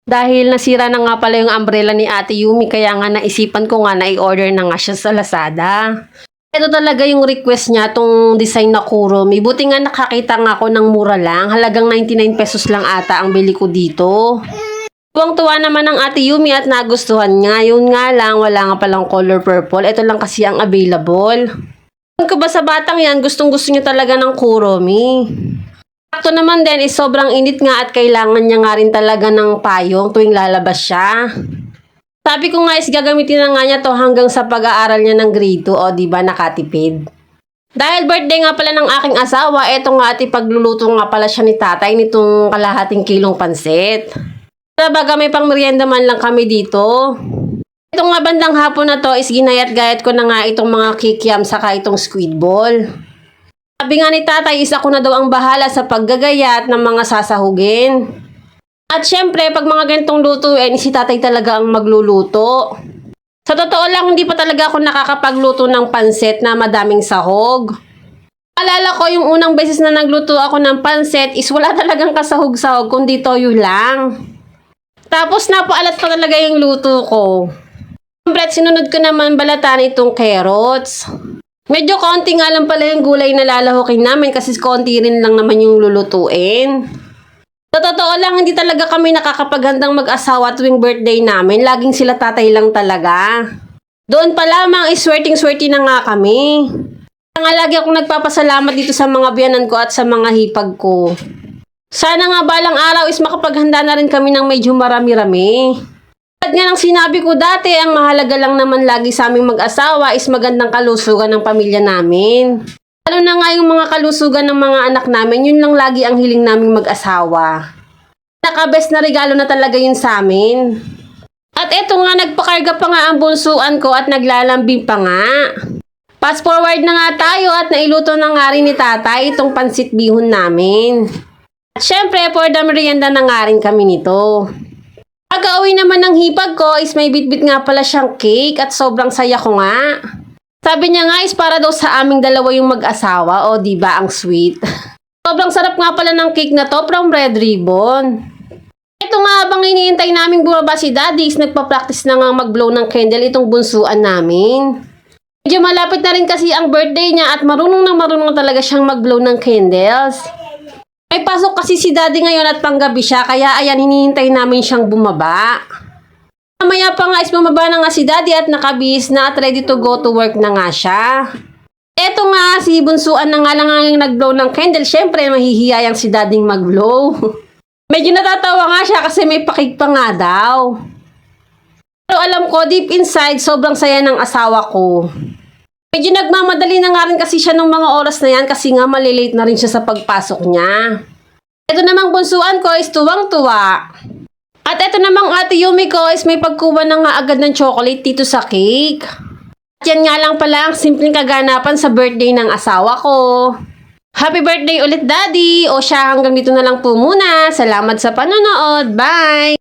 Dahil nasira na nga pala yung umbrella ni Ate Yumi, kaya nga naisipan ko nga na i-order na nga siya sa Lazada. Ito talaga yung request niya, tong design na Kuromi. Buti nga nakakita nga ako ng mura lang. Halagang 99 pesos lang ata ang bili ko dito. Tuwang-tuwa naman ang Ate Yumi at nagustuhan niya. Yun nga lang, wala nga palang color purple. Ito lang kasi ang available. Kung ka ba sa batang yan, gustong-gusto niya talaga ng Kuromi. Sakto naman din, sobrang init nga at kailangan niya nga rin talaga ng payong tuwing lalabas siya. Sabi ko nga gagamitin na nga niya to hanggang sa pag-aaral niya ng grade 2, o diba nakatipid. Dahil birthday nga pala ng aking asawa, eto nga at ipagluluto nga pala siya ni tatay nitong kalahating kilong pansit. Sabaga may pang merienda man lang kami dito. Itong nga bandang hapon na to ginayat-gayat ko na nga itong mga kikiam saka itong squid ball. Sabi nga ni tatay ako na daw ang bahala sa paggagayat ng mga sasahugin. At syempre, pag mga ganitong lutuin, si tatay talaga ang magluluto. Sa totoo lang, hindi pa talaga ako nakakapagluto ng pansit na madaming sahog. Alala ko, yung unang beses na nagluto ako ng pansit is wala talagang kasahog-sahog, kundi toyo lang. Tapos napaalat pa talaga yung luto ko. Siyempre, sinunod ko naman balatan itong carrots. Medyo konti nga lang pala yung gulay na lalahukin namin kasi konti rin lang naman yung lulutuin. Sa totoo lang, hindi talaga kami nakakapaghandang mag-asawa tuwing birthday namin. Laging sila tatay lang talaga. Doon pa lamang swerting-swerty na nga kami. Kaya nga lagi akong nagpapasalamat dito sa mga biyanan ko at sa mga hipag ko. Sana nga balang araw makapaghanda na rin kami ng medyo marami-rami. At nga nang sinabi ko dati, ang mahalaga lang naman lagi sa aming mag-asawa magandang kalusugan ng pamilya namin. Lalo na nga yung mga kalusugan ng mga anak namin, yun lang lagi ang hiling naming mag-asawa. Nakabest na regalo na talaga yun sa amin. At eto nga, nagpakarga pa nga ang bunsuan ko at naglalambing pa nga. Fast forward na nga tayo at nailuto na nga rin ni tatay itong pansit bihon namin. At syempre, for the merienda na nga rin kami nito. Pag-uwi naman ng hipag ko may bitbit nga pala siyang cake at sobrang saya ko nga. Sabi niya nga para daw sa aming dalawa yung mag-asawa, o diba ang sweet. Sobrang sarap nga pala ng cake na to from Red Ribbon. Ito nga habang iniintay naming bumaba si Daddy nagpa-practice na nga mag-blow ng candle itong bunsuan namin. Medyo malapit na rin kasi ang birthday niya at marunong talaga siyang mag-blow ng candles. May pasok kasi si Daddy ngayon at panggabi siya, kaya ayan, hinihintay namin siyang bumaba. Mamaya pa nga bumaba na nga si Daddy at nakabihis na at ready to go to work na nga siya. Eto nga, si bunsuan na nga lang ang nag-blow ng candle. Syempre, mahihiyayang si Daddy mag-blow. Medyo natatawa nga siya kasi may pakig pa nga daw. Pero alam ko, deep inside, sobrang saya ng asawa ko. Medyo nagmamadali na nga rin kasi siya ng mga oras na yan kasi nga malilate na rin siya sa pagpasok niya. Ito namang bunsuan ko tuwang-tuwa. At ito namang Ate Yumi ko may pagkuha na nga agad ng chocolate dito sa cake. At yan nga lang pala ang simpleng kaganapan sa birthday ng asawa ko. Happy birthday ulit Daddy! O siya, hanggang dito na lang po muna. Salamat sa panonood. Bye!